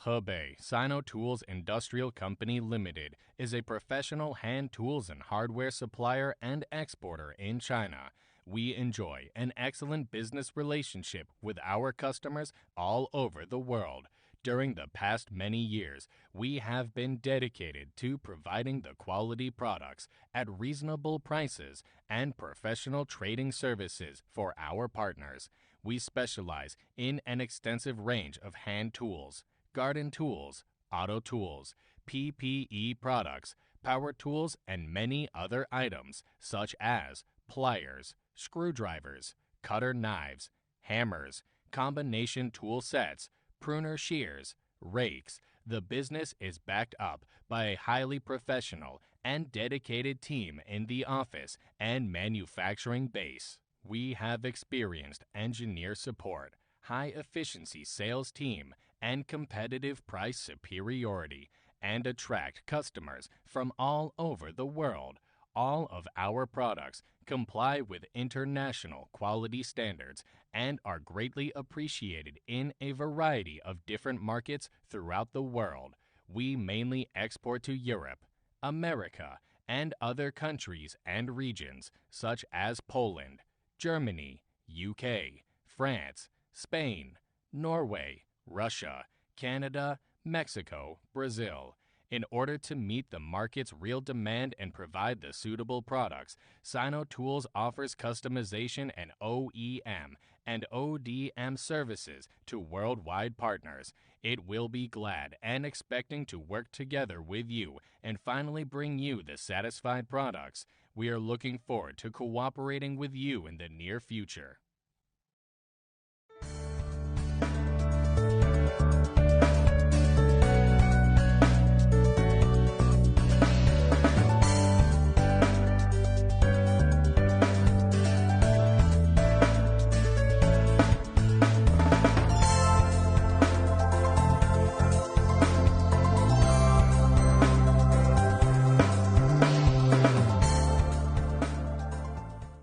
Hebei Sinotools Industrial Company Limited is a professional hand tools and hardware supplier and exporter in China. We enjoy an excellent business relationship with our customers all over the world. During the past many years, we have been dedicated to providing the quality products at reasonable prices and professional trading services for our partners. We specialize in an extensive range of hand tools, garden tools, auto tools, PPE products, power tools, and many other items such as pliers, screwdrivers, cutter knives, hammers, combination tool sets, pruner shears, rakes. The business is backed up by a highly professional and dedicated team in the office and manufacturing base. We have experienced engineer support, high-efficiency sales team, and competitive price superiority, and attract customers from all over the world. All of our products comply with international quality standards and are greatly appreciated in a variety of different markets throughout the world. We mainly export to Europe, America, and other countries and regions such as Poland, Germany, UK, France, Spain, Norway, Russia, Canada, Mexico, Brazil. In order to meet the market's real demand and provide the suitable products, Sinotools offers customization and OEM and ODM services to worldwide partners. It will be glad and expecting to work together with you and finally bring you the satisfied products. We are looking forward to cooperating with you in the near future.